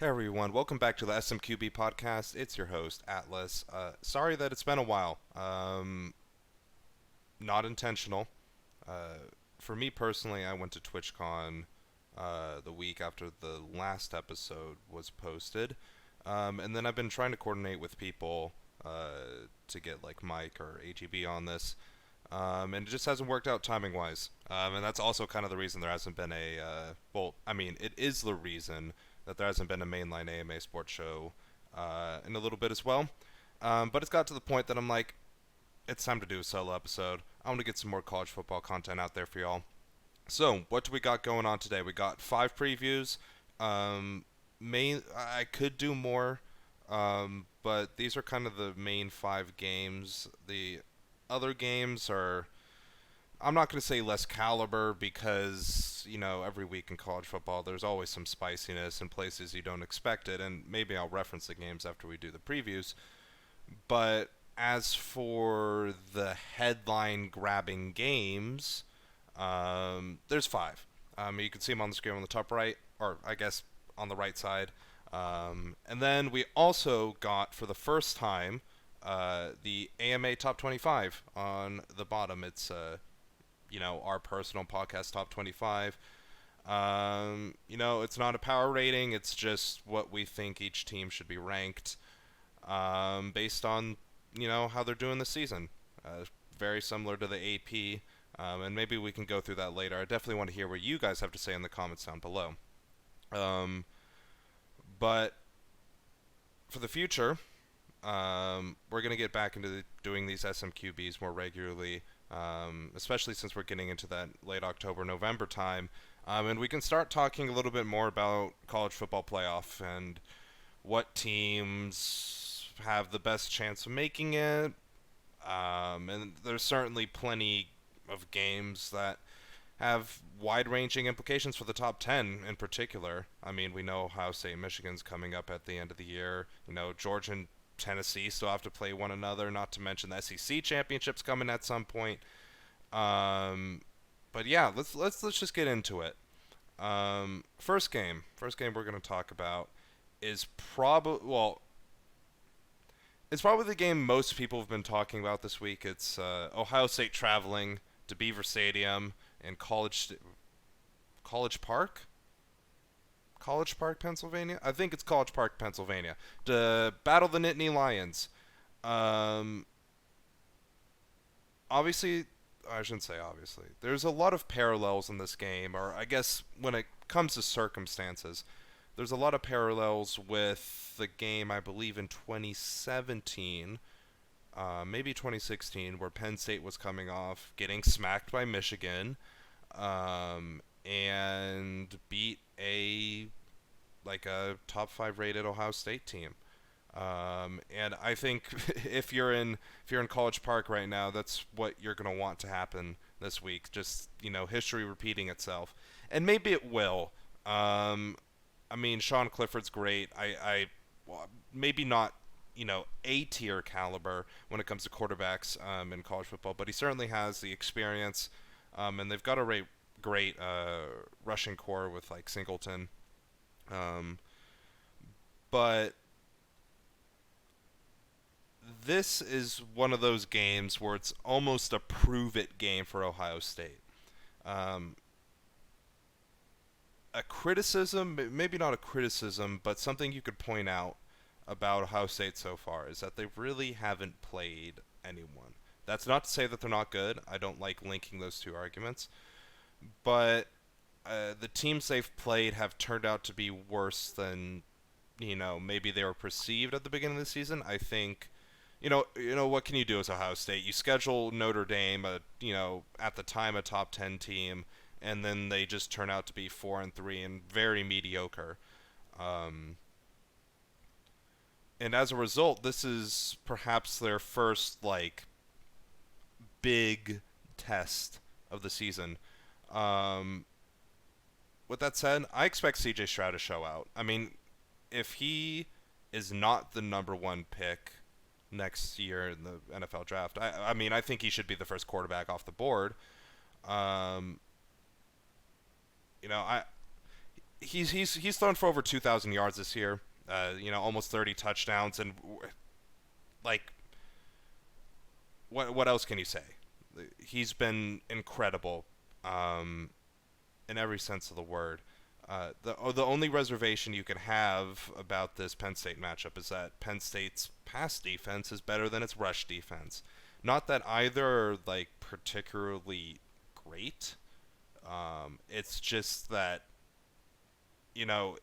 Hey everyone, welcome back to the SMQB podcast. It's your host, Atlas. Sorry that it's been a while. Not intentional. For me personally, I went to TwitchCon the week after the last episode was posted. And then I've been trying to coordinate with people to get like Mike or AGB on this. And it just hasn't worked out timing wise. And that's also kind of the reason there hasn't been it is the reason that there hasn't been a mainline AMA sports show in a little bit as well. But it's got to the point that I'm like, it's time to do a solo episode. I want to get some more college football content out there for y'all. So, what do we got going on today? We got 5 previews. I could do more, but these are kind of the main 5 games. The other games are, I'm not going to say less caliber because, every week in college football there's always some spiciness in places you don't expect it, and maybe I'll reference the games after we do the previews. But as for the headline grabbing games, there's 5. You can see them on the screen on the top right, or I guess on the right side. And then we also got, for the first time, the AMA Top 25 on the bottom. It's our personal podcast top 25. It's not a power rating. It's just what we think each team should be ranked based on how they're doing this season. Very similar to the AP, and maybe we can go through that later. I definitely want to hear what you guys have to say in the comments down below. But for the future, we're going to get back into doing these SMQBs more regularly, especially since we're getting into that late October, November time. And we can start talking a little bit more about college football playoff and what teams have the best chance of making it. And there's certainly plenty of games that have wide-ranging implications for the top 10 in particular. I mean, we know Ohio State and Michigan's coming up at the end of the year. Georgia and Tennessee still have to play one another, not to mention the SEC championship's coming at some point. But yeah, let's just get into it. First game we're going to talk about is it's probably the game most people have been talking about this week. It's Ohio State traveling to Beaver Stadium in College Park, Pennsylvania. I think it's College Park, Pennsylvania, to battle the Nittany Lions. Um, Obviously, I shouldn't say obviously. There's a lot of parallels in this game, or I guess when it comes to circumstances, there's a lot of parallels with the game I believe in 2017, maybe 2016, where Penn State was coming off getting smacked by Michigan, and beat a top 5 rated Ohio State team. And I think if you're in College Park right now, that's what you're gonna want to happen this week. Just history repeating itself, and maybe it will. I mean, Sean Clifford's great. Well, maybe not A tier caliber when it comes to quarterbacks in college football, but he certainly has the experience. And they've got a great rushing core with like Singleton. Um, but this is one of those games where it's almost a prove it game for Ohio State. Um, a criticism, maybe not a criticism, but something you could point out about Ohio State so far is that they really haven't played anyone. That's not to say that they're not good. I don't like linking those two arguments. But the teams they've played have turned out to be worse than maybe they were perceived at the beginning of the season. I think what can you do as Ohio State? You schedule Notre Dame, at the time a top 10 team, and then they just turn out to be 4-3 and very mediocre. Um, and as a result, this is perhaps their first big test of the season. Um, with that said, I expect CJ Stroud to show out. I mean, if he is not the number one pick next year in the NFL draft, I mean, I think he should be the first quarterback off the board. Um, I he's thrown for over 2,000 yards this year. Almost 30 touchdowns, and like, what else can you say? He's been incredible, um, in every sense of the word. The only reservation you could have about this Penn State matchup is that Penn State's pass defense is better than its rush defense. Not that either are like particularly great. It's just that you know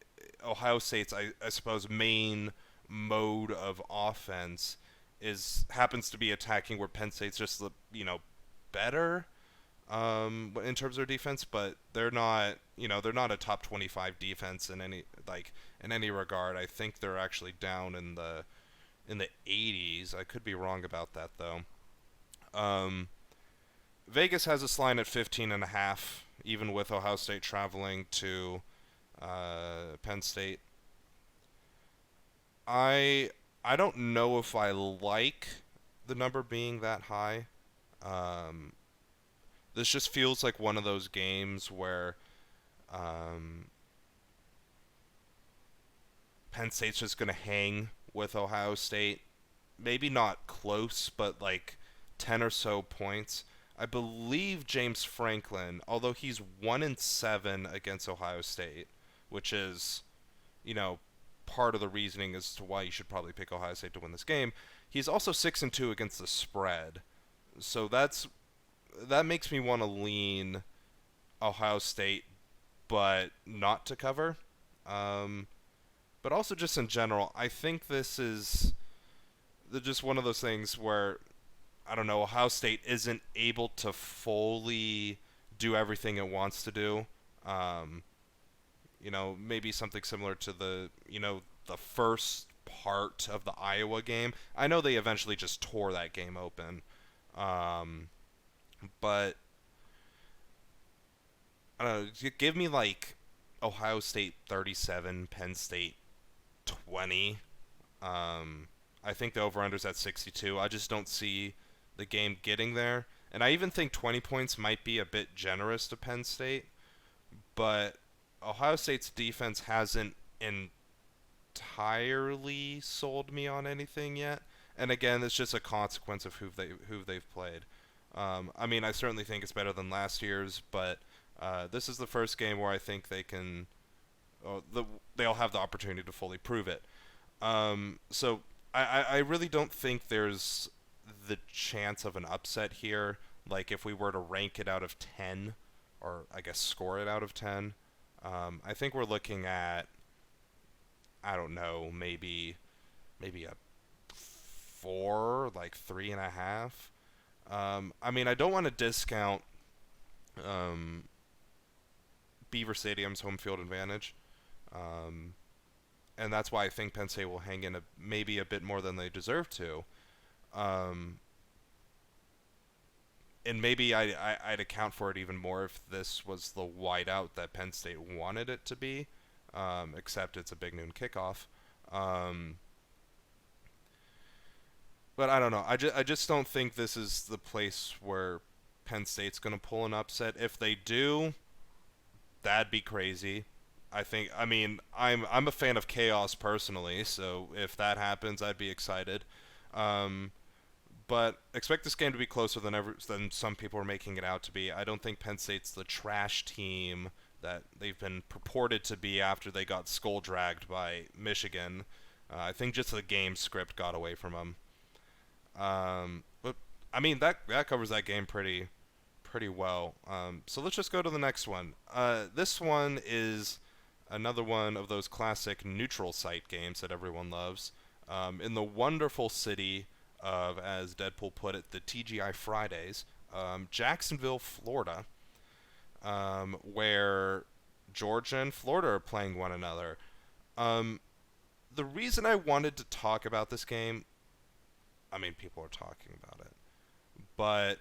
Ohio State's I suppose main mode of offense is happens to be attacking, where Penn State's just better in terms of their defense, but they're not a top 25 defense in any regard. I think they're actually down in the 80s. I could be wrong about that though. Um, Vegas has this line at 15 and a half, even with Ohio State traveling to Penn State. I I don't know if I like the number being that high. Um, this just feels like one of those games where um, Penn State's just going to hang with Ohio State. Maybe not close, but like 10 or so points. I believe James Franklin, although he's 1-7 against Ohio State, which is, you know, part of the reasoning as to why you should probably pick Ohio State to win this game. He's also 6-2 against the spread. So that makes me want to lean Ohio State, but not to cover. Um, but also just in general, I think this is just one of those things where I don't know, Ohio State isn't able to fully do everything it wants to do. Um, maybe something similar to the first part of the Iowa game. I know they eventually just tore that game open. Um, but I don't know, give me like Ohio State 37, Penn State 20. I think the over-under's at 62. I just don't see the game getting there. And I even think 20 points might be a bit generous to Penn State. But Ohio State's defense hasn't entirely sold me on anything yet. And again, it's just a consequence of who they've played. I certainly think it's better than last year's, but this is the first game where I think they'll have the opportunity to fully prove it. So I really don't think there's the chance of an upset here. Like if we were to rank it out of 10, or I guess score it out of 10, I think we're looking at, I don't know, maybe a 4, like 3.5. I don't want to discount um, Beaver Stadium's home field advantage. Um, and that's why I think Penn State will hang in maybe a bit more than they deserve to. Um, and maybe I'd account for it even more if this was the whiteout that Penn State wanted it to be, except it's a big noon kickoff. Um, but I don't know. I just don't think this is the place where Penn State's going to pull an upset. If they do, that'd be crazy. I'm a fan of chaos personally, so if that happens, I'd be excited. Um, but expect this game to be closer than some people are making it out to be. I don't think Penn State's the trash team that they've been purported to be after they got skull dragged by Michigan. I think just the game script got away from them. But that covers that game pretty well. So let's just go to the next one. This one is another one of those classic neutral site games that everyone loves. In the wonderful city of, as Deadpool put it, the TGI Fridays, Jacksonville, Florida, where Georgia and Florida are playing one another. The reason I wanted to talk about this game, people are talking about it, but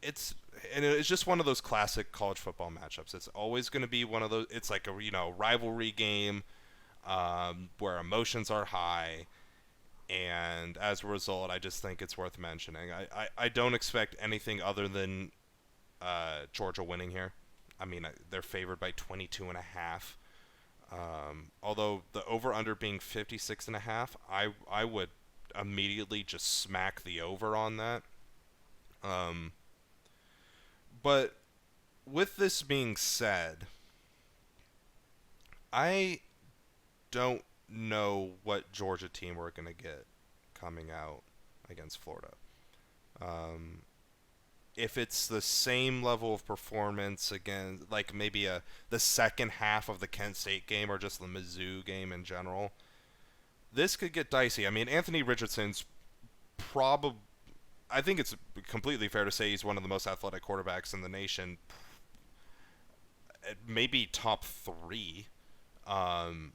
it's just one of those classic college football matchups. It's always going to be one of those. It's like a rivalry game where emotions are high, and as a result, I just think it's worth mentioning. I don't expect anything other than Georgia winning here. I mean, they're favored by 22 and a half. Although the over/under being 56 and a half, I would immediately just smack the over on that. Um, but with this being said, I don't know what Georgia team we're going to get coming out against Florida. Um, if it's the same level of performance again, like maybe the second half of the Kent State game or just the Mizzou game in general, this could get dicey. I mean, Anthony Richardson's probably. I think it's completely fair to say he's one of the most athletic quarterbacks in the nation, maybe top three. Um,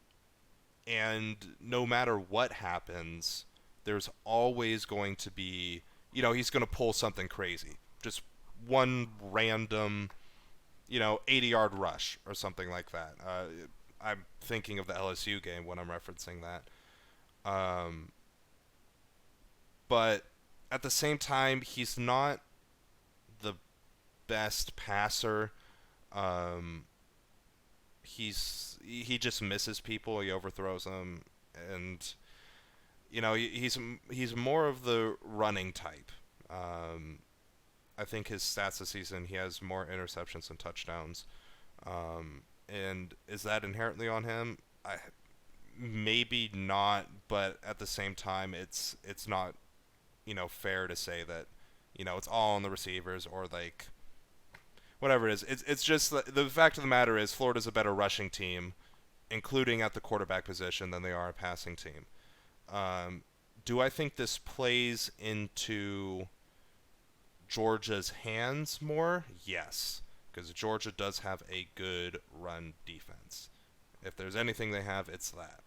and no matter what happens, there's always going to be, he's going to pull something crazy. Just one random, 80-yard rush or something like that. I'm thinking of the LSU game when I'm referencing that. But at the same time, he's not the best passer. Um, he just misses people. He overthrows them, and he's more of the running type. I think his stats this season, he has more interceptions than touchdowns. And is that inherently on him? Maybe not, but at the same time, it's not fair to say that it's all on the receivers or like whatever it is. It's just the fact of the matter is Florida's a better rushing team, including at the quarterback position, than they are a passing team. Do I think this plays into Georgia's hands more? Yes, because Georgia does have a good run defense. If there's anything they have, it's that.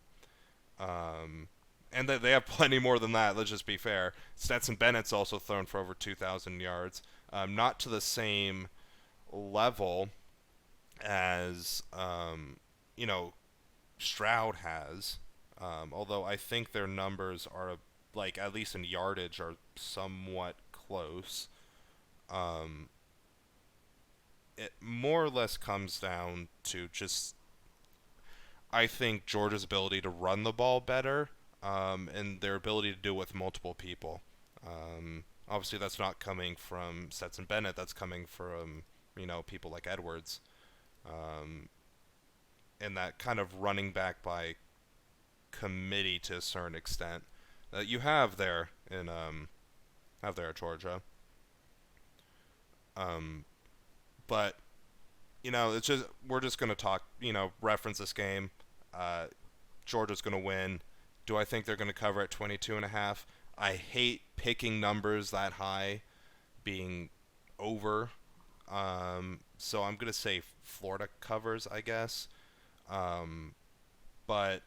And they have plenty more than that, let's just be fair. Stetson Bennett's also thrown for over 2,000 yards. Not to the same level as, Stroud has. Although I think their numbers are, like, at least in yardage, are somewhat close. It more or less comes down to just, I think, Georgia's ability to run the ball better, and their ability to do it with multiple people. Obviously, that's not coming from Stetson Bennett. That's coming from, people like Edwards. And that kind of running back by committee to a certain extent that you have there at Georgia. But it's just we're just gonna talk. Reference this game. Georgia's gonna win. Do I think they're gonna cover at 22 and a half? I hate picking numbers that high, being over. So I'm gonna say Florida covers, I guess. But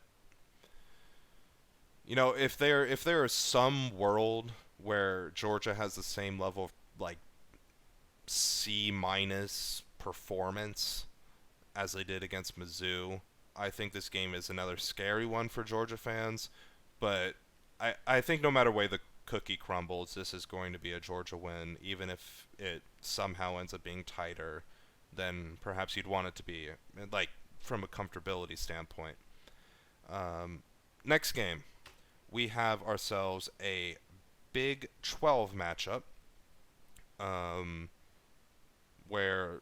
if there is some world where Georgia has the same level of like C minus performance as they did against Mizzou, I think this game is another scary one for Georgia fans. But I think no matter way the cookie crumbles, this is going to be a Georgia win, even if it somehow ends up being tighter than perhaps you'd want it to be, like from a comfortability standpoint. Next game, we have ourselves a Big 12 matchup, where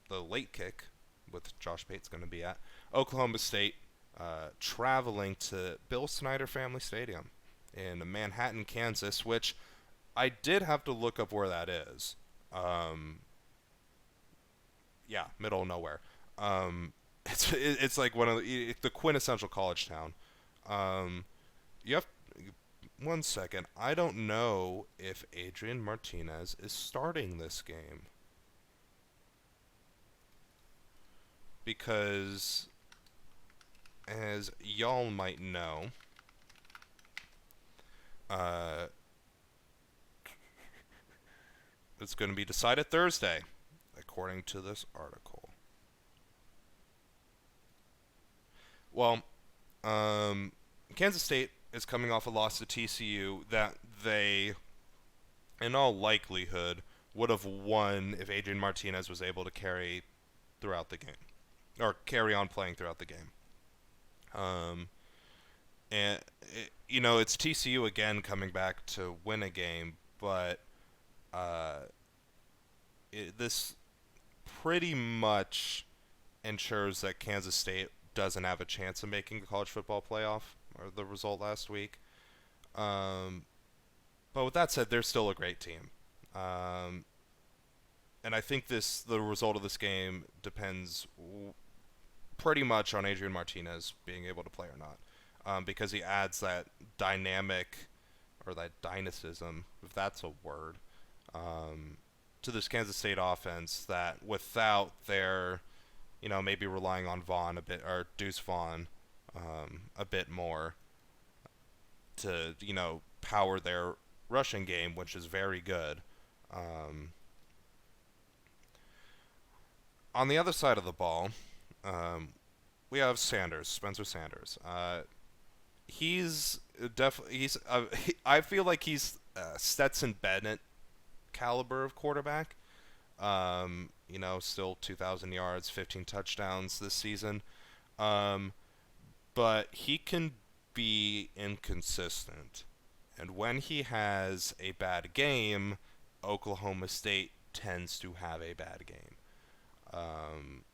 the late kick with Josh Bates going to be at Oklahoma State, traveling to Bill Snyder Family Stadium in Manhattan, Kansas, which I did have to look up where that is. Yeah, middle of nowhere. It's like one of the quintessential college town. You have one second. I don't know if Adrian Martinez is starting this game, because as y'all might know, it's going to be decided Thursday, according to this article. Well, Kansas State is coming off a loss to TCU that they, in all likelihood, would have won if Adrian Martinez was able to carry throughout the game, or carry on playing throughout the game. Um, and it's TCU again coming back to win a game, but uh, this pretty much ensures that Kansas State doesn't have a chance of making the college football playoff, or the result last week. Um, but with that said, they're still a great team. Um, and I think the result of this game depends pretty much on Adrian Martinez being able to play or not, because he adds that dynamic or that dynamism, if that's a word, um, to this Kansas State offense that without their, maybe relying on Vaughn a bit or Deuce Vaughn a bit more to power their rushing game, which is very good. Um, on the other side of the ball, um, we have Spencer Sanders. He's definitely I feel like he's Stetson Bennett caliber of quarterback. Still 2,000 yards, 15 touchdowns this season. Um, but he can be inconsistent. And when he has a bad game, Oklahoma State tends to have a bad game. Um,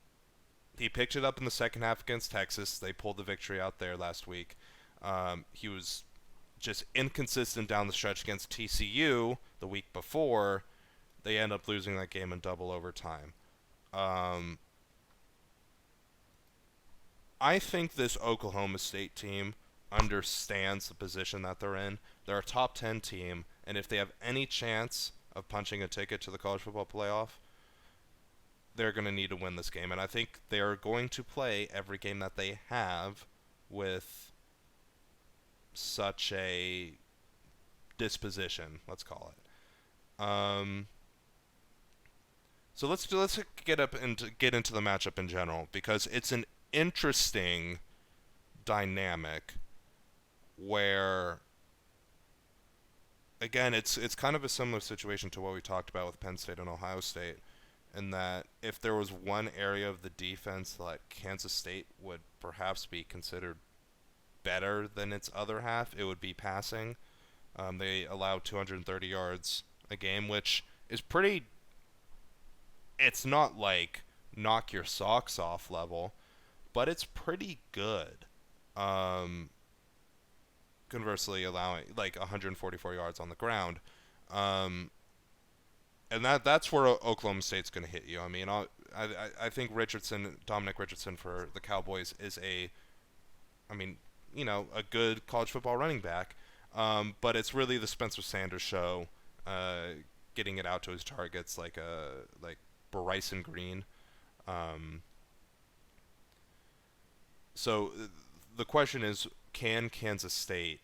he picked it up in the second half against Texas. They pulled the victory out there last week. He was just inconsistent down the stretch against TCU the week before. They end up losing that game in double overtime. I think this Oklahoma State team understands the position that they're in. They're a top 10 team, and if they have any chance of punching a ticket to the college football playoff, they're going to need to win this game. And I think they are going to play every game that they have with such a disposition, let's call it. So let's get into the matchup in general, because it's an interesting dynamic where, again, it's kind of a similar situation to what we talked about with Penn State and Ohio State, in that if there was one area of the defense that Kansas State would perhaps be considered better than its other half, it would be passing. They allow 230 yards a game, which is pretty. It's not like knock your socks off level, but it's pretty good. Conversely, allowing like 144 yards on the ground, and that's where Oklahoma State's going to hit you. I mean, I think Dominic Richardson for the Cowboys is a good college football running back. But it's really the Spencer Sanders show, getting it out to his targets like Bryson Green. So the question is, can Kansas State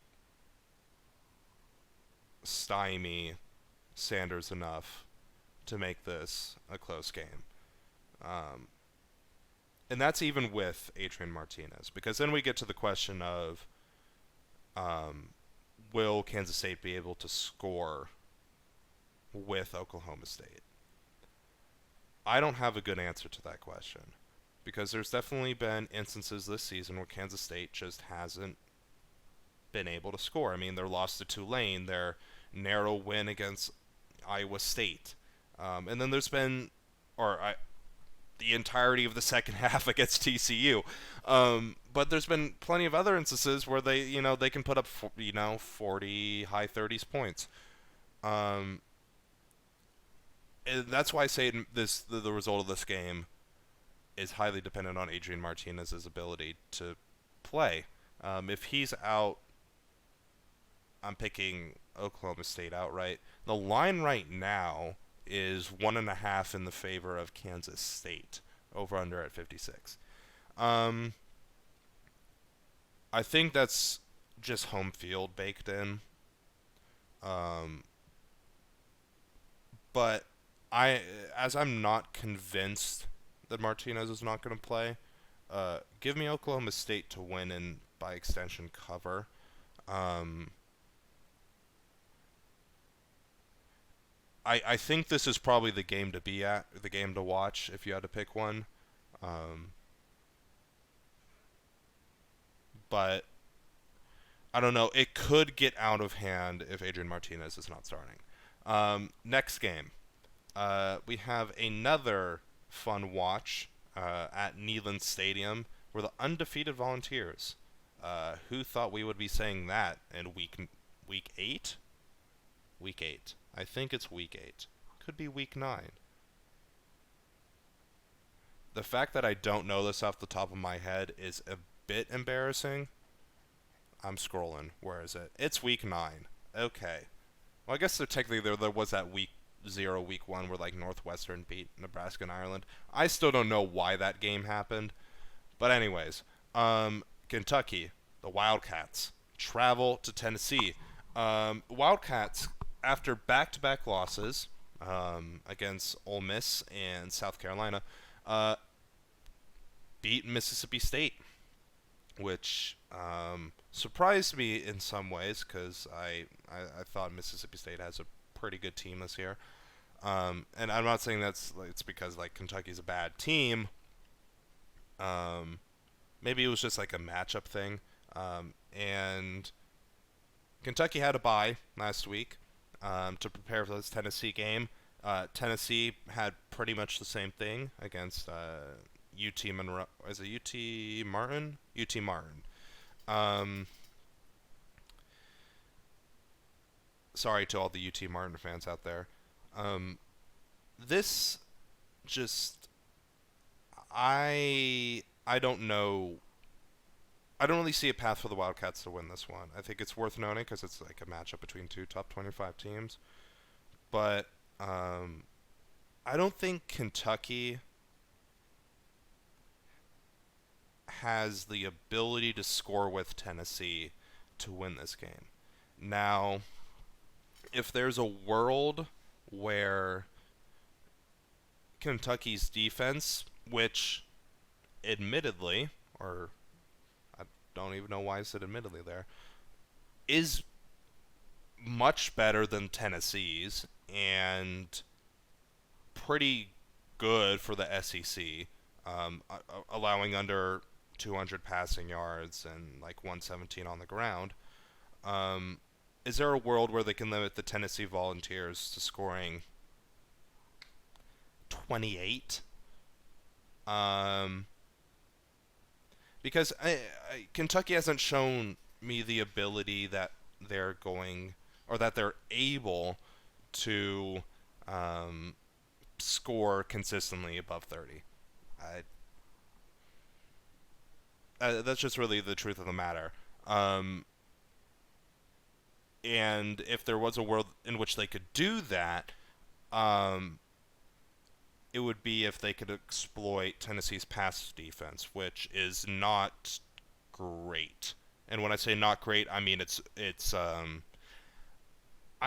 stymie Sanders enough to make this a close game? And that's even with Adrian Martinez, because then we get to the question of, will Kansas State be able to score with Oklahoma State? I don't have a good answer to that question, because there's definitely been instances this season where Kansas State just hasn't been able to score. I mean, their loss to Tulane, their narrow win against Iowa State, and then there's been, the entirety of the second half against TCU. But there's been plenty of other instances where they can put up 40 high 30s points. And that's why I say the result of this game is highly dependent on Adrian Martinez's ability to play. If he's out, I'm picking Oklahoma State outright. The line right now is 1.5 in the favor of Kansas State, over under at 56. I think that's just home field baked in. But as I'm not convinced that Martinez is not going to play, give me Oklahoma State to win and by extension cover. I think this is probably the game to be at, the game to watch if you had to pick one. Um, but I don't know. It could get out of hand if Adrian Martinez is not starting. Next game, we have another fun watch at Neyland Stadium. We're the undefeated Volunteers. Who thought we would be saying that in week 8? Week 8. I think it's week 8. Could be week 9. The fact that I don't know this off the top of my head is a bit embarrassing. I'm scrolling. Where is it? It's week 9. Okay. Well, I guess technically there was that week 0, week 1 where like Northwestern beat Nebraska and Ireland. I still don't know why that game happened. But anyways, Kentucky, the Wildcats, travel to Tennessee. Wildcats, after back-to-back losses against Ole Miss and South Carolina, beat Mississippi State, which surprised me in some ways because I thought Mississippi State has a pretty good team this year. And I'm not saying it's because like Kentucky's a bad team. Maybe it was just like a matchup thing. And Kentucky had a bye last week to prepare for this Tennessee game. Tennessee had pretty much the same thing against UT Monroe. Is it UT Martin? UT Martin. Sorry to all the UT Martin fans out there. This just I don't know. I don't really see a path for the Wildcats to win this one. I think it's worth noting because it's like a matchup between two top 25 teams. But I don't think Kentucky has the ability to score with Tennessee to win this game. Now, if there's a world where Kentucky's defense, which admittedly, or I don't even know why I said admittedly there, is much better than Tennessee's and pretty good for the SEC, allowing under 200 passing yards and like 117 on the ground. Is there a world where they can limit the Tennessee Volunteers to scoring 28? Because Kentucky hasn't shown me the ability that they're going or that they're able to score consistently above 30. That's just really the truth of the matter. And if there was a world in which they could do that, it would be if they could exploit Tennessee's pass defense, which is not great. And when I say not great, I mean it's I'm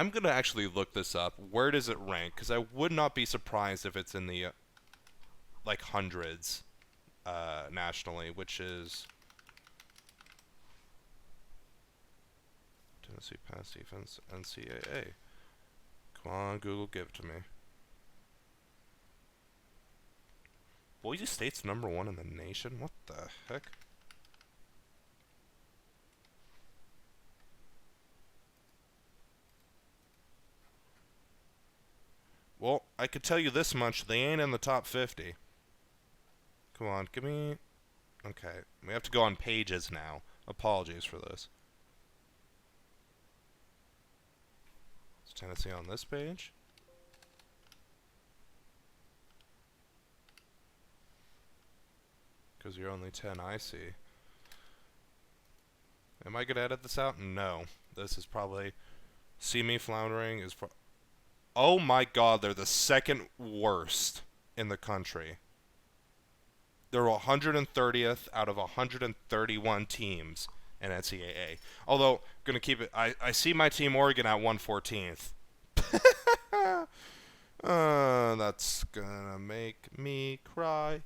going to actually look this up. Where does it rank? Because I would not be surprised if it's in the like hundreds nationally, which is Tennessee pass defense NCAA. Come on, Google, give it to me. Boise State's #1 in the nation? What the heck? Well, I could tell you this much. They ain't in the top 50. Come on, give me... Okay, we have to go on pages now. Apologies for this. Is Tennessee on this page? Because you're only 10, I see. Am I going to edit this out? No. This is probably... See me floundering is... Oh my god, they're the second worst in the country. They're 130th out of 131 teams in NCAA. Although, I'm going to keep it... I see my team Oregon at 114th. That's gonna make me cry.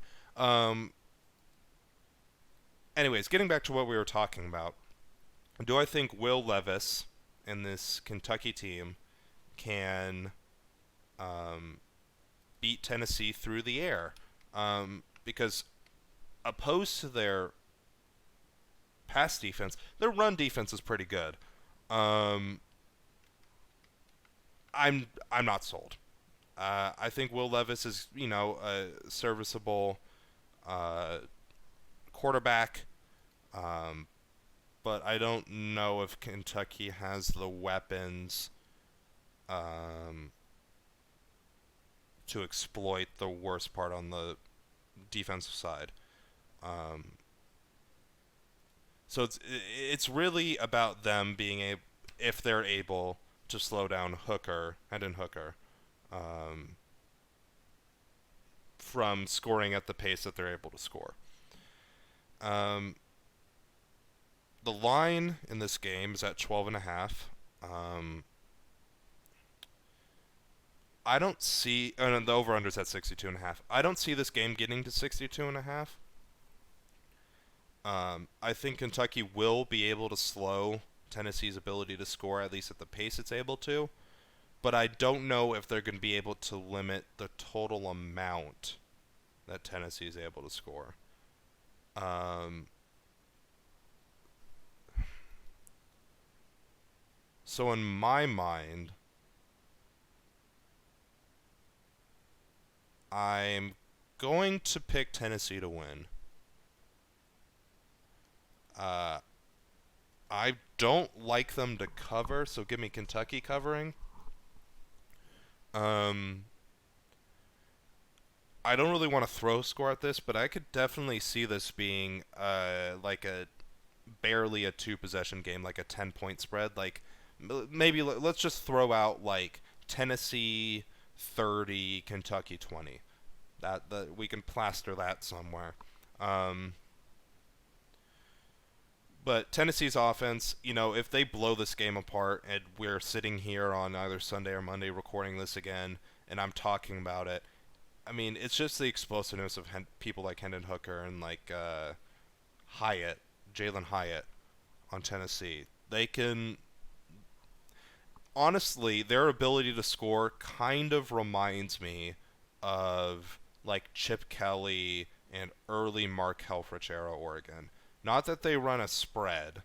Anyways, getting back to what we were talking about. Do I think Will Levis and this Kentucky team can beat Tennessee through the air? Because opposed to their pass defense, their run defense is pretty good. Um, I'm not sold. I think Will Levis is a serviceable uh, quarterback, um, but I don't know if Kentucky has the weapons um, to exploit the worst part on the defensive side. Um, so it's really about them being able, if they're able to slow down Hendon Hooker, um, from scoring at the pace that they're able to score. Um, the line in this game is at 12.5. I don't see, and the over/under is at 62.5. I don't see this game getting to 62.5. I think Kentucky will be able to slow Tennessee's ability to score, at least at the pace it's able to. But I don't know if they're going to be able to limit the total amount that Tennessee is able to score. So in my mind, I'm going to pick Tennessee to win. Uh, I don't like them to cover, so give me Kentucky covering. Um, I don't really want to throw a score at this, but I could definitely see this being like a barely a two possession game, like a 10-point spread. Like maybe let's just throw out like Tennessee 30, Kentucky 20. That we can plaster that somewhere. Um, but Tennessee's offense, if they blow this game apart and we're sitting here on either Sunday or Monday recording this again, and I'm talking about it, I mean, it's just the explosiveness of people like Hendon Hooker and like Hyatt, Jalen Hyatt on Tennessee. They can, honestly, their ability to score kind of reminds me of like Chip Kelly and early Mark Helfrich era Oregon. Not that they run a spread,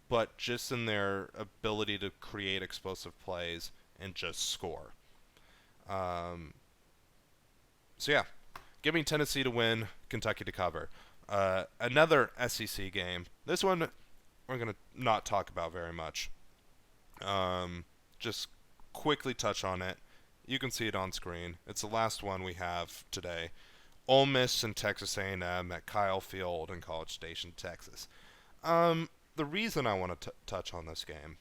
but just in their ability to create explosive plays and just score. Um, so yeah, give me Tennessee to win, Kentucky to cover. Another SEC game. This one we're gonna not talk about very much. Just quickly touch on it. You can see it on screen. It's the last one we have today. Ole Miss and Texas A&M at Kyle Field in College Station, Texas. The reason I want to touch on this game,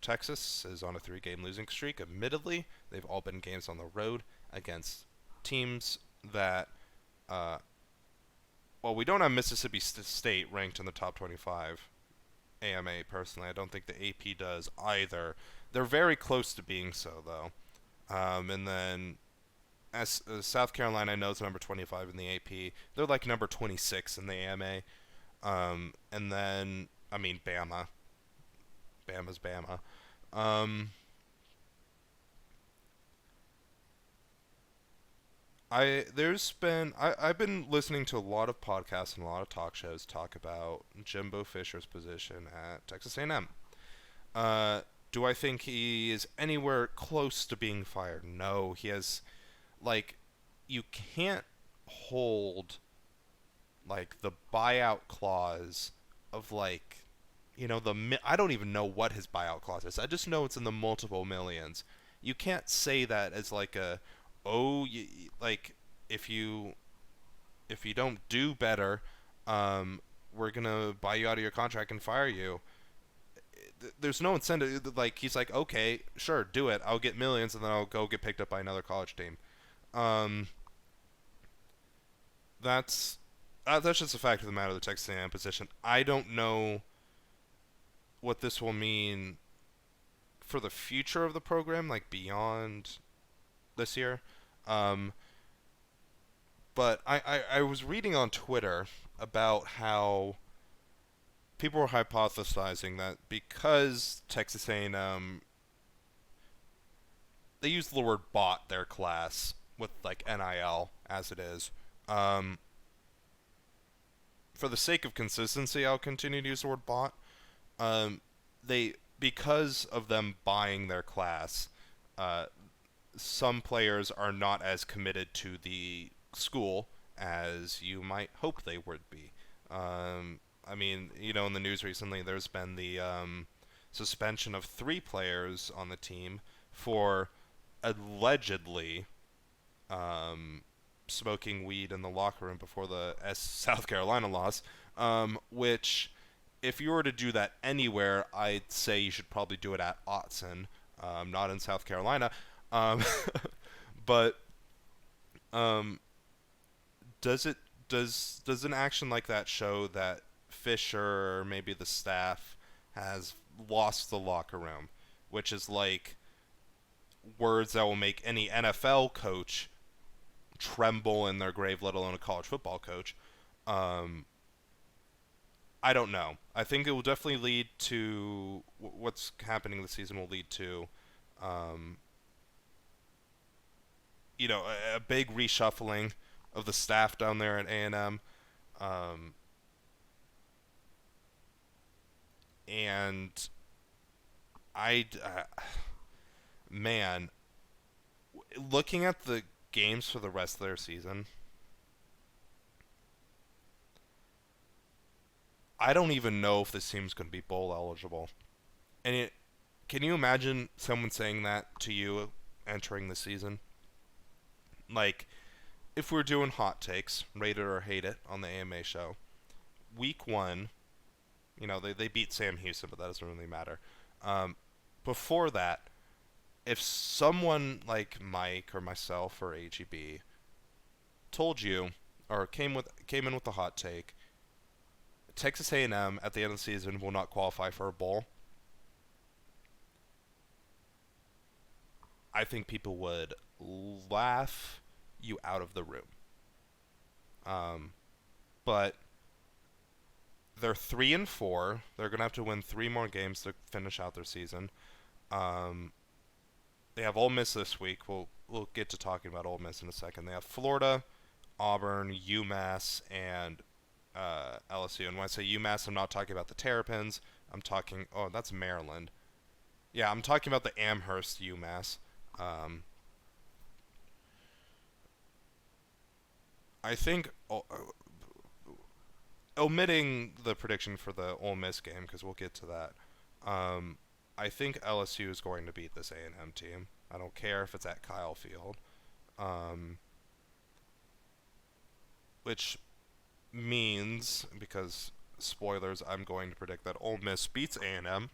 Texas is on a 3-game losing streak. Admittedly, they've all been games on the road against teams that, well, we don't have Mississippi State ranked in the top 25 AMA personally. I don't think the AP does either. They're very close to being so, though. And then South Carolina, I know, is number 25 in the AP. They're like number 26 in the AMA. And then, I mean, Bama. Bama's Bama. I've been listening to a lot of podcasts and a lot of talk shows talk about Jimbo Fisher's position at Texas A&M. Do I think he is anywhere close to being fired? No, he has, like, you can't hold like the buyout clause of like, I don't even know what his buyout clause is. I just know it's in the multiple millions. You can't say that as like a, oh, like if you don't do better, we're gonna buy you out of your contract and fire you. There's no incentive. Like he's like, okay, sure, do it. I'll get millions, and then I'll go get picked up by another college team. Um, that's just a fact of the matter. The Texas A&M position. I don't know what this will mean for the future of the program, like beyond this year. Um, but I was reading on Twitter about how people were hypothesizing that because Texas A&M, they used the word bought their class with like NIL as it is. Um, for the sake of consistency, I'll continue to use the word bought. Um, they because of them buying their class, uh, some players are not as committed to the school as you might hope they would be. I mean, in the news recently, there's been the suspension of 3 players on the team for allegedly um, smoking weed in the locker room before the South Carolina loss, which if you were to do that anywhere, I'd say you should probably do it at Autzen, not in South Carolina. Um, but um, does it does an action like that show that Fisher or maybe the staff has lost the locker room, which is like words that will make any NFL coach tremble in their grave, let alone a college football coach. Um, I don't know. I think it will definitely lead to what's happening this season will lead to, um, a big reshuffling of the staff down there at A&M, um, and I, man, looking at the games for the rest of their season, I don't even know if this team's going to be bowl eligible. And can you imagine someone saying that to you entering the season? Like, if we're doing hot takes, rate it or hate it on the AMA show, week 1, they beat Sam Houston, but that doesn't really matter. Before that, if someone like Mike or myself or AGB told you or came in with a hot take, Texas A&M at the end of the season will not qualify for a bowl, I think people would laugh you out of the room. Um, but they're 3-4. They're gonna have to win 3 more games to finish out their season. Um, they have Ole Miss this week. We'll get to talking about Ole Miss in a second. They have Florida, Auburn, UMass, and LSU. And when I say UMass, I'm not talking about the Terrapins. I'm talking. Oh, that's Maryland. Yeah, I'm talking about the Amherst UMass. Um, I think omitting the prediction for the Ole Miss game because we'll get to that. Um, I think LSU is going to beat this A&M team. I don't care if it's at Kyle Field, um, which means because spoilers, I'm going to predict that Ole Miss beats A&M.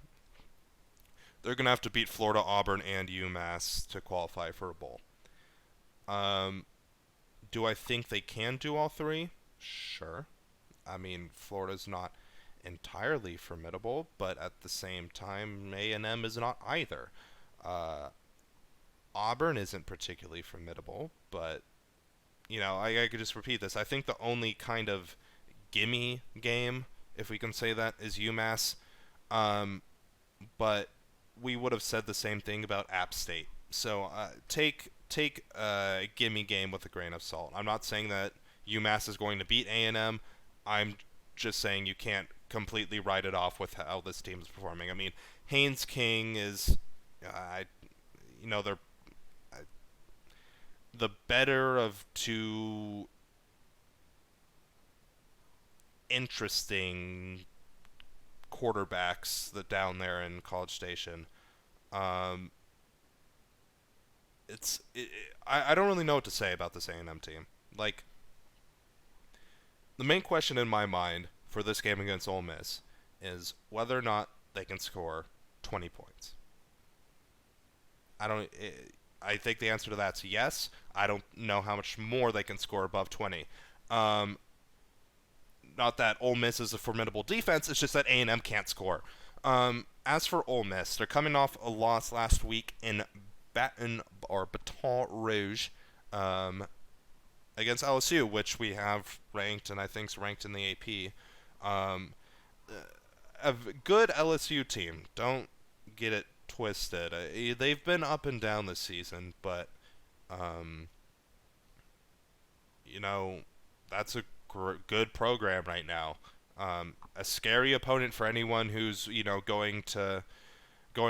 They're going to have to beat Florida, Auburn, and UMass to qualify for a bowl. Um, do I think they can do all 3? Sure. I mean, Florida's not entirely formidable, but at the same time, A&M is not either. Uh, Auburn isn't particularly formidable, but I could just repeat this. I think the only kind of gimme game, if we can say that, is UMass. But we would have said the same thing about App State. So take a gimme game with a grain of salt. I'm not saying that UMass is going to beat A&M. I'm just saying you can't completely write it off with how this team is performing. I mean, Haynes King is, they're the better of 2 interesting quarterbacks that down there in College Station. Um, I don't really know what to say about this A&M team. Like, the main question in my mind for this game against Ole Miss is whether or not they can score 20 points. I think the answer to that's yes. I don't know how much more they can score above 20. Um, Not that Ole Miss is a formidable defense. It's just that A&M can't score. As for Ole Miss, they're coming off a loss last week in Baton Rouge against LSU, which we have ranked and I think is ranked in the AP. A good LSU team. Don't get it twisted. They've been up and down this season, but you know, that's a good program right now. A scary opponent for anyone who's going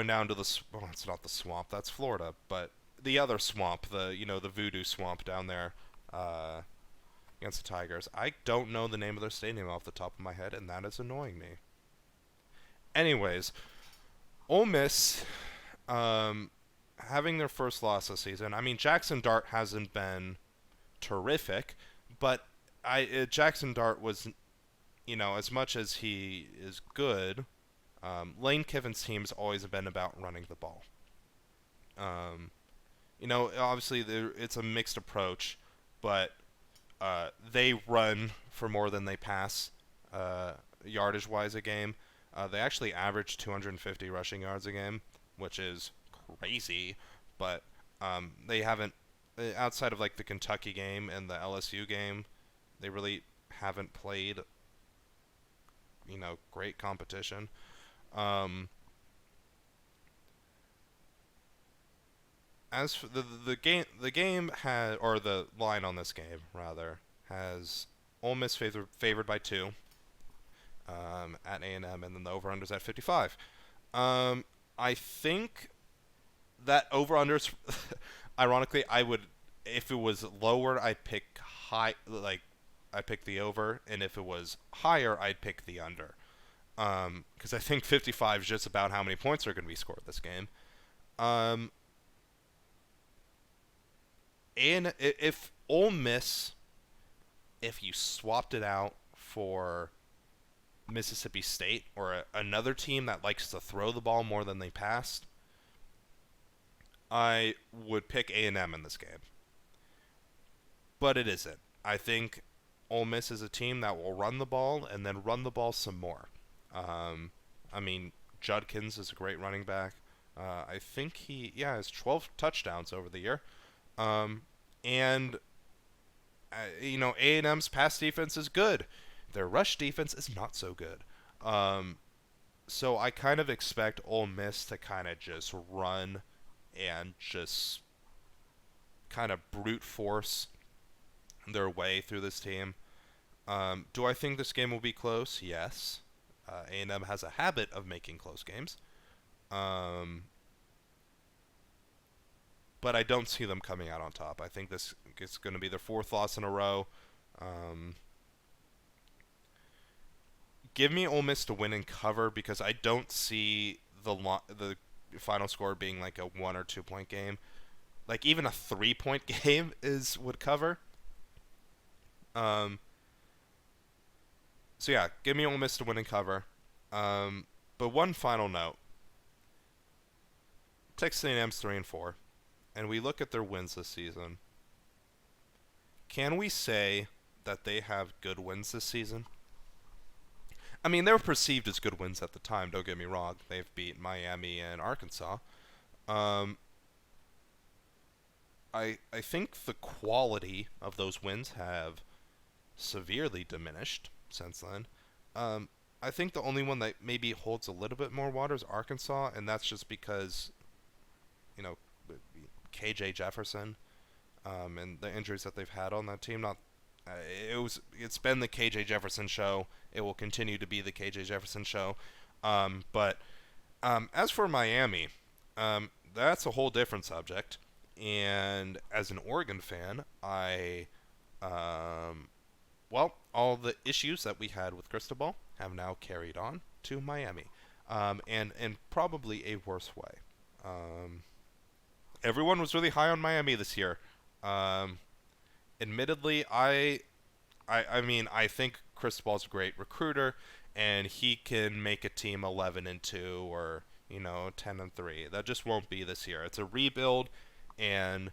down to the well, it's not the swamp, that's Florida, but the other swamp, the Voodoo Swamp down there, uh, against the Tigers. I don't know the name of their stadium off the top of my head, and that is annoying me. Anyways, Ole Miss, um, having their first loss this season. I mean, Jackson Dart hasn't been terrific, but Jackson Dart was, as much as he is good, Lane Kiffin's team's always been about running the ball. Um, obviously it's a mixed approach, but they run for more than they pass, yardage wise a game. They actually average 250 rushing yards a game, which is crazy, but they haven't, outside of like the Kentucky game and the LSU game, they really haven't played, great competition. Um, as for the game had, or the line on this game rather, has Ole Miss favored by 2, at A&M, and then the over/unders at 55. I think that over/unders, ironically, I would, if it was lower, I'd pick high, like I pick the over, and if it was higher, I'd pick the under. Because I think 55 is just about how many points are going to be scored this game. Um, and if Ole Miss, if you swapped it out for Mississippi State or another team that likes to throw the ball more than they pass, I would pick A&M in this game. But it isn't. I think Ole Miss is a team that will run the ball and then run the ball some more. I mean, Judkins is a great running back. I think he has 12 touchdowns over the year. And A&M's pass defense is good. Their rush defense is not so good. So I kind of expect Ole Miss to kind of just run and just kind of brute force their way through this team. Do I think this game will be close? Yes. A&M has a habit of making close games. But I don't see them coming out on top. I think this is going to be their 4th loss in a row. Give me Ole Miss to win and cover, because I don't see the final score being like a 1 or 2 point game. Like even a 3-point game would cover. So yeah, give me Ole Miss to win and cover. But one final note: Texas A&M's 3-4, and we look at their wins this season. Can we say that they have good wins this season? I mean, they were perceived as good wins at the time. Don't get me wrong; they've beat Miami and Arkansas. I think the quality of those wins have severely diminished since then. I think the only one that maybe holds a little bit more water is Arkansas, and that's just because, you know, KJ Jefferson, and the injuries that they've had on that team. It's been the KJ Jefferson show. It will continue to be the KJ Jefferson show. But as for Miami, that's a whole different subject. And as an Oregon fan, all the issues that we had with Cristobal have now carried on to Miami, and in probably a worse way. Everyone was really high on Miami this year. Admittedly, I mean, I think Cristobal's a great recruiter, and he can make a team 11-2 or 10-3. That just won't be this year. It's a rebuild, and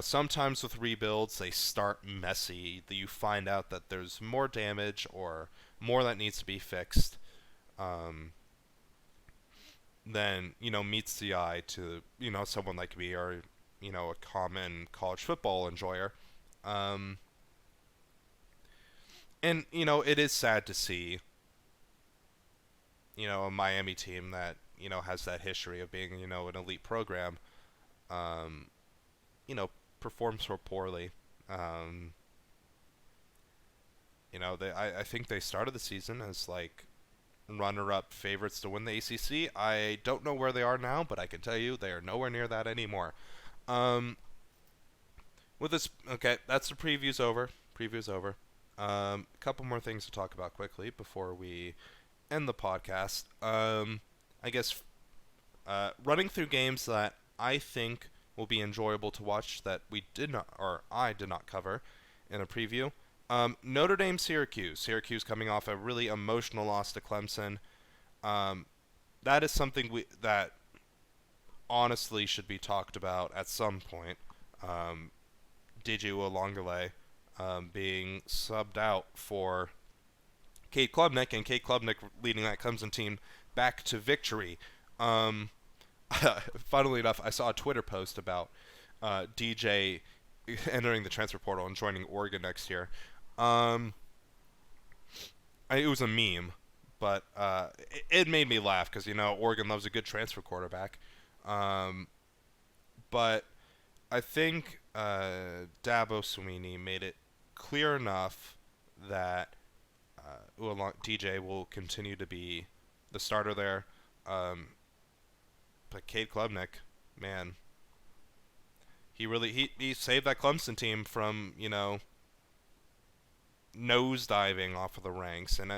sometimes with rebuilds they start messy. You find out that there's more damage or more that needs to be fixed than meets the eye to someone like me, or a common college football enjoyer. And it is sad to see a Miami team that has that history of being an elite program, perform so poorly. I think they started the season as like runner-up favorites to win the ACC. I don't know where they are now, but I can tell you they are nowhere near that anymore. Um, with this, okay, that's the preview's over. Preview's over. A couple more things to talk about quickly before we end the podcast. I guess running through games that I think will be enjoyable to watch that we did not, or I did not cover in a preview. Notre Dame, Syracuse. Syracuse coming off a really emotional loss to Clemson. Um, that is something that honestly should be talked about at some point. DJ Ualongale being subbed out for Cade Klubnik, and Cade Klubnik leading that Clemson team back to victory. Um, Funnily enough, I saw a Twitter post about DJ entering the transfer portal and joining Oregon next year. Um, it was a meme, but it made me laugh because Oregon loves a good transfer quarterback. Um, but I think Dabo Swinney made it clear enough that DJ will continue to be the starter there. But Cade Klubnik, man, he saved that Clemson team from nosediving off of the ranks, and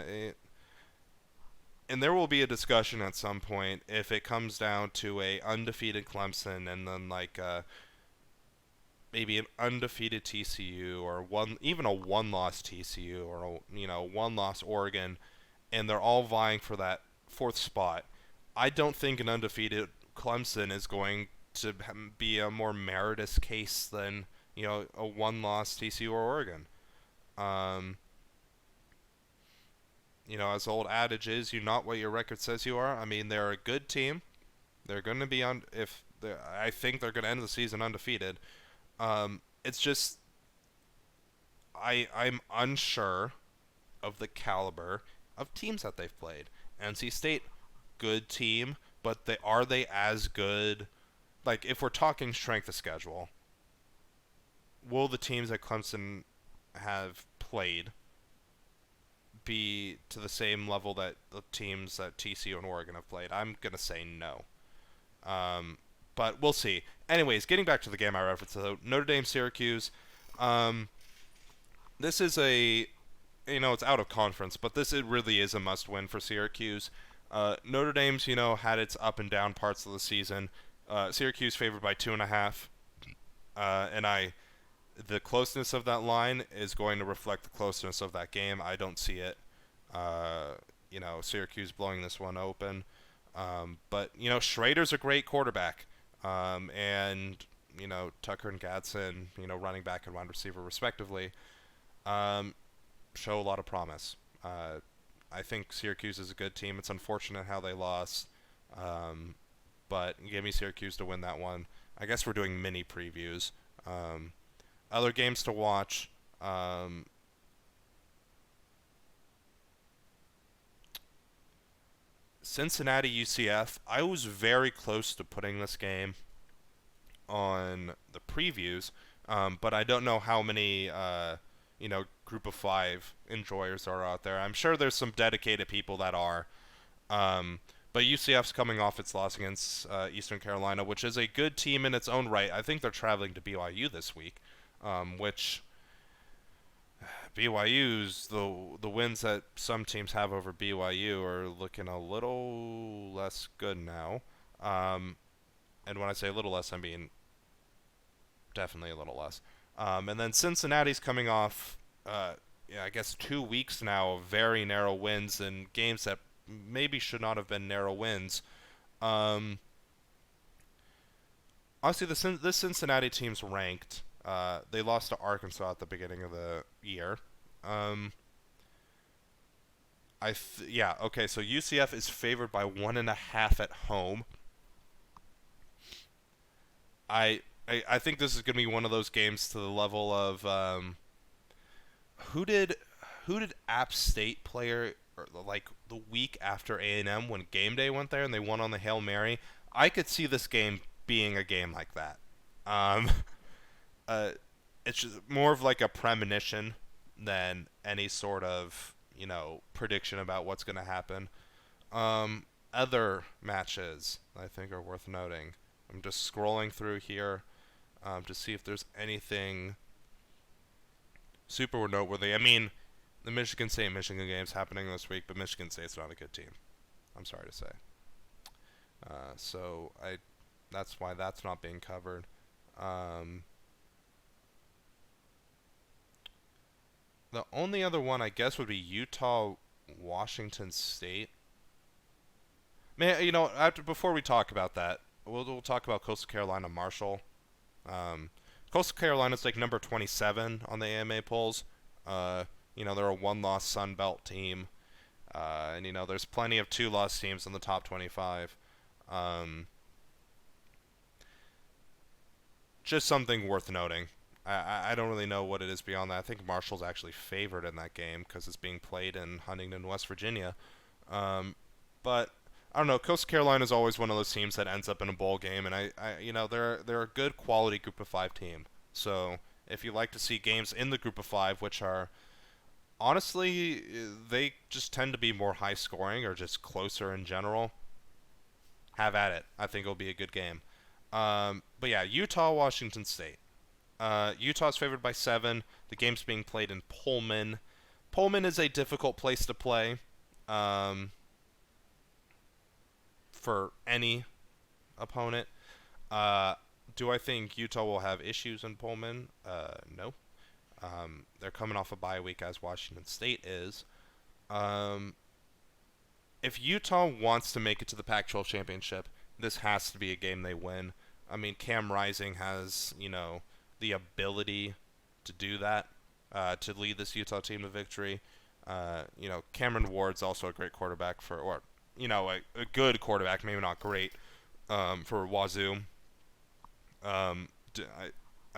there will be a discussion at some point if it comes down to a undefeated Clemson and then like maybe an undefeated TCU or even a one-loss TCU or one-loss Oregon, and they're all vying for that fourth spot. I don't think an undefeated Clemson is going to be a more meritorious case than a one-loss TCU or Oregon. Um, as the old adage is, you're not what your record says you are. I mean, they're a good team. They're going to be on. I think they're going to end the season undefeated. It's just I'm unsure of the caliber of teams that they've played. NC State, good team, but are they as good? Like, if we're talking strength of schedule, will the teams that Clemson have played be to the same level that the teams that TCU and Oregon have played? I'm going to say no. But we'll see. Anyways, getting back to the game I referenced, so Notre Dame, Syracuse. This is it's out of conference, but it really is a must-win for Syracuse. Notre Dame's, had its up and down parts of the season. Syracuse favored by 2.5, and the closeness of that line is going to reflect the closeness of that game. I don't see it. Syracuse blowing this one open. But Schrader's a great quarterback, and Tucker and Gadsden, running back and wide receiver respectively, show a lot of promise. I think Syracuse is a good team. It's unfortunate how they lost, but give me Syracuse to win that one. I guess we're doing mini previews. Other games to watch. Cincinnati UCF. I was very close to putting this game on the previews, but I don't know how many group of five enjoyers are out there. I'm sure there's some dedicated people that are. But UCF's coming off its loss against Eastern Carolina, which is a good team in its own right. I think they're traveling to BYU this week, which BYU's the wins that some teams have over BYU are looking a little less good now. And when I say a little less, I mean definitely a little less. And then Cincinnati's coming off, I guess 2 weeks now of very narrow wins in games that maybe should not have been narrow wins. Honestly, this Cincinnati team's ranked. They lost to Arkansas at the beginning of the year. Okay, so UCF is favored by 1.5 at home. I think this is going to be one of those games to the level of who did App State play like the week after A&M when game day went there and they won on the Hail Mary. I could see this game being a game like that. It's just more of like a premonition than any sort of prediction about what's going to happen. Other matches I think are worth noting. I'm just scrolling through here to see if there's anything super noteworthy. I mean, the Michigan State Michigan game's happening this week, but Michigan State's not a good team. I'm sorry to say. So that's why that's not being covered. Um, the only other one I guess would be Utah Washington State. Man, before we talk about that, we'll talk about Coastal Carolina Marshall. Um, Coastal Carolina's like number 27 on the AMA polls. They're a one-loss Sun Belt team. And there's plenty of two-loss teams in the top 25. Just something worth noting. I don't really know what it is beyond that. I think Marshall's actually favored in that game because it's being played in Huntington, West Virginia. But I don't know. Coastal Carolina is always one of those teams that ends up in a bowl game, and they're a good quality Group of Five team. So if you like to see games in the Group of Five, which are honestly they just tend to be more high scoring or just closer in general, have at it. I think it'll be a good game. But yeah, Utah Washington State. Utah's favored by 7. The game's being played in Pullman. Pullman is a difficult place to play. For any opponent. Do I think Utah will have issues in Pullman? No. They're coming off a bye week as Washington State is. If Utah wants to make it to the Pac-12 championship, this has to be a game they win. I mean, Cam Rising has, the ability to do that, to lead this Utah team to victory. Cameron Ward's also a great quarterback a good quarterback, maybe not great, for Wazoo. I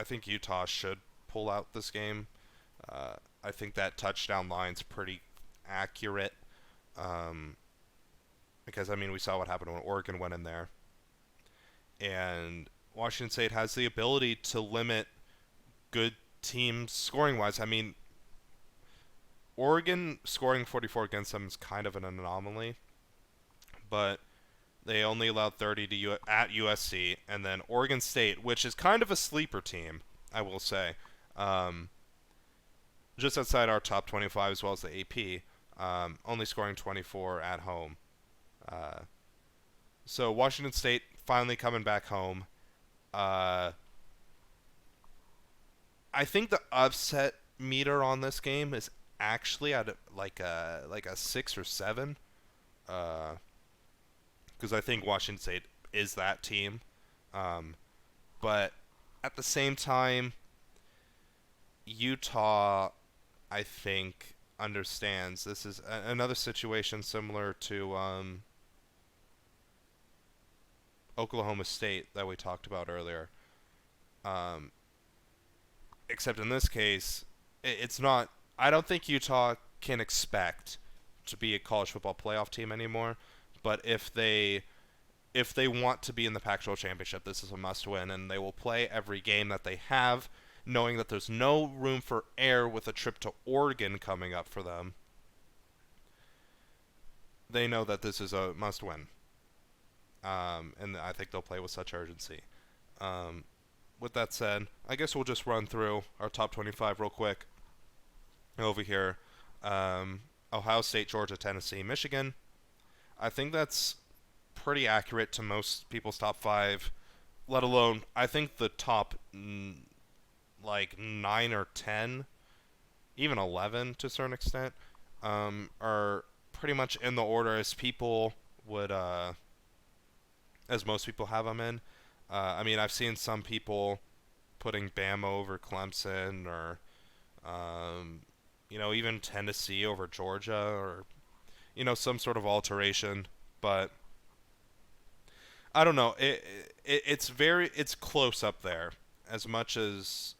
think Utah should pull out this game. I think that touchdown line's pretty accurate. Because, we saw what happened when Oregon went in there. And Washington State has the ability to limit good teams scoring-wise. Oregon scoring 44 against them is kind of an anomaly. But they only allowed 30 at USC. And then Oregon State, which is kind of a sleeper team, I will say. Just outside our top 25 as well as the AP. Only scoring 24 at home. So Washington State finally coming back home. I think the upset meter on this game is actually at like a 6 or 7. Because I think Washington State is that team. But at the same time, Utah, I think, understands this is another situation similar to Oklahoma State that we talked about earlier. Except in this case, it's not. I don't think Utah can expect to be a college football playoff team anymore. But if they want to be in the Pac-12 championship, this is a must-win, and they will play every game that they have, knowing that there's no room for error with a trip to Oregon coming up for them. They know that this is a must-win. And I think they'll play with such urgency. With that said, I guess we'll just run through our top 25 real quick. Over here, Ohio State, Georgia, Tennessee, Michigan. I think that's pretty accurate to most people's top 5, let alone, I think the top 9 or 10, even 11 to a certain extent, are pretty much in the order as people would, as most people have them in. I've seen some people putting Bama over Clemson or, even Tennessee over Georgia or, some sort of alteration. But I don't know. It's close up there. As much as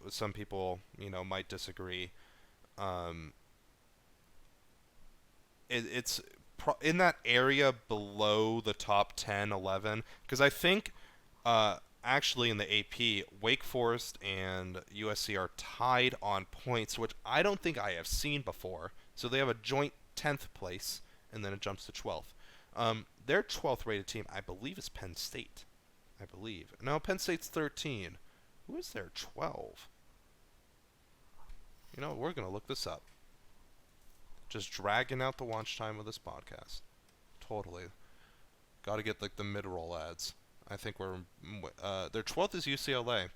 some people, might disagree. It's in that area below the top 10, 11. Because I think actually, in the AP, Wake Forest and USC are tied on points, which I don't think I have seen before. So they have a joint 10th place, and then it jumps to 12th. Their 12th rated team, I believe, is Penn State. I believe. No, Penn State's 13. Who is their 12? You know, we're going to look this up. Just dragging out the watch time of this podcast. Totally. Got to get like the mid-roll ads. I think we're their 12th is UCLA.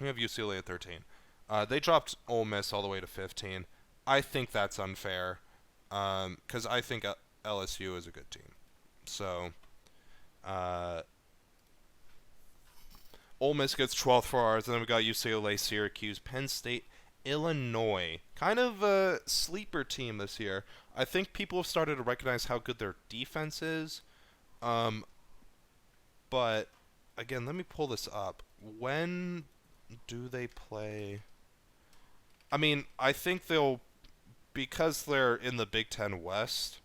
We have UCLA at 13. They dropped Ole Miss all the way to 15. I think that's unfair, because I think LSU is a good team. So, Ole Miss gets 12th for ours, and then we got UCLA, Syracuse, Penn State, Illinois. Kind of a sleeper team this year. I think people have started to recognize how good their defense is. But, again, let me pull this up. When do they play? I mean, I think they'll, because they're in the Big Ten West,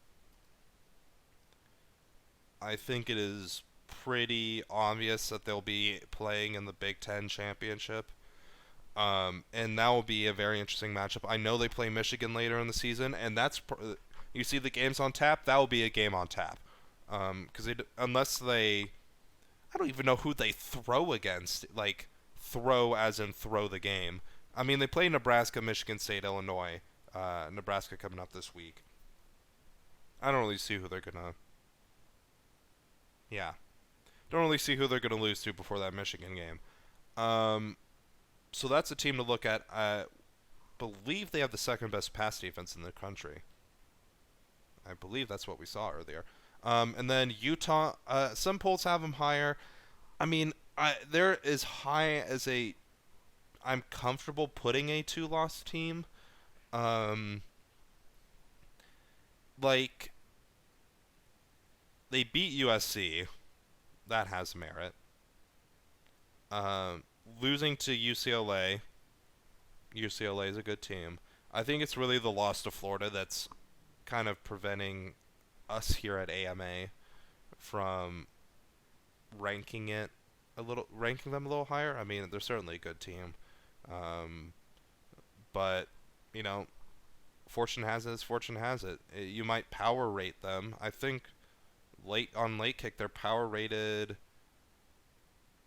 I think it is pretty obvious that they'll be playing in the Big Ten Championship. And that will be a very interesting matchup. I know they play Michigan later in the season, and that's you see the games on tap. That will be a game on tap, because unless they, I don't even know who they throw against. Like throw as in throw the game. I mean, they play Nebraska, Michigan State, Illinois. Nebraska coming up this week. I don't really see who they're gonna. Yeah, don't really see who they're gonna lose to before that Michigan game. So that's a team to look at. I believe they have the second best pass defense in the country. I believe that's what we saw earlier. And then Utah, some polls have them higher. I mean, they're as high as I'm comfortable putting a 2-loss team. Like, they beat USC. That has merit. Losing to UCLA. UCLA is a good team. I think it's really the loss to Florida that's kind of preventing us here at AMA from ranking them a little higher. I mean, they're certainly a good team. But, you know, fortune has it as fortune has it. You might power rate them. I think late kick they're power rated.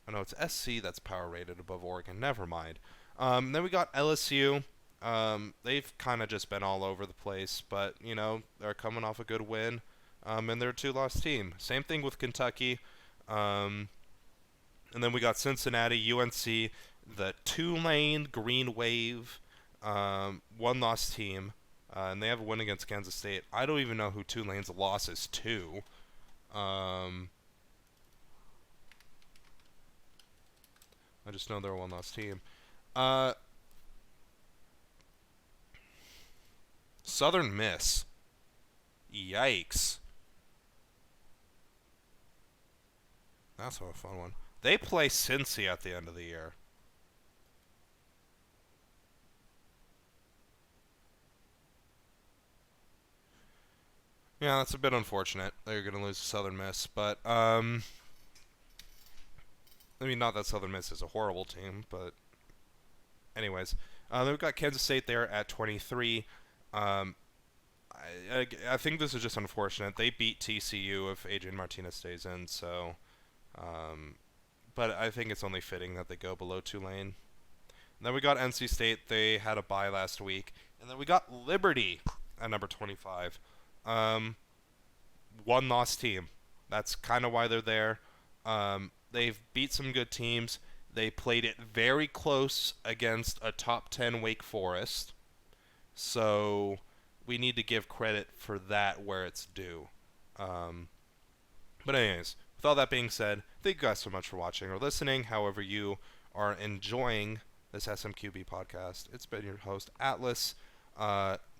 Oh no, it's SC that's power rated above Oregon. Never mind. Then we got LSU. They've kind of just been all over the place, but you know they're coming off a good win, and they're a 2-loss team. Same thing with Kentucky. And then we got Cincinnati, UNC, the Tulane Green Wave, 1-loss team, and they have a win against Kansas State. I don't even know who Tulane's loss is to. I just know they're a 1-loss team. Southern Miss. Yikes. That's a fun one. They play Cincy at the end of the year. Yeah, that's a bit unfortunate. They're going to lose to Southern Miss, but I mean, not that Southern Miss is a horrible team, but anyways. Then we've got Kansas State there at 23. I think this is just unfortunate. They beat TCU if Adrian Martinez stays in, so... but I think it's only fitting that they go below Tulane. And then we got NC State. They had a bye last week. And then we got Liberty at number 25. 1-loss team. That's kind of why they're there. They've beat some good teams. They played it very close against a top 10 Wake Forest. So we need to give credit for that where it's due. But anyways, with all that being said, thank you guys so much for watching or listening. However you are enjoying this SMQB podcast. It's been your host, Atlas.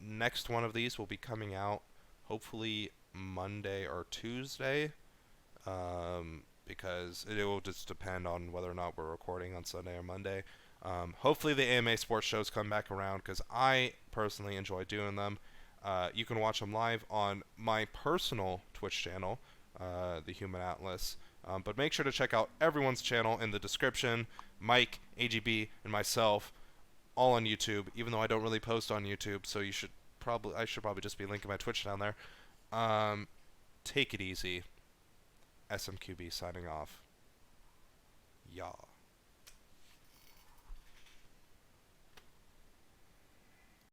Next one of these will be coming out hopefully Monday or Tuesday. Because it will just depend on whether or not we're recording on Sunday or Monday. Hopefully the AMA sports shows come back around because I personally enjoy doing them. You can watch them live on my personal Twitch channel, The Human Atlas. But make sure to check out everyone's channel in the description. Mike, AGB, and myself, all on YouTube. Even though I don't really post on YouTube, so I should probably just be linking my Twitch down there. Take it easy. SMQB signing off. Yeah.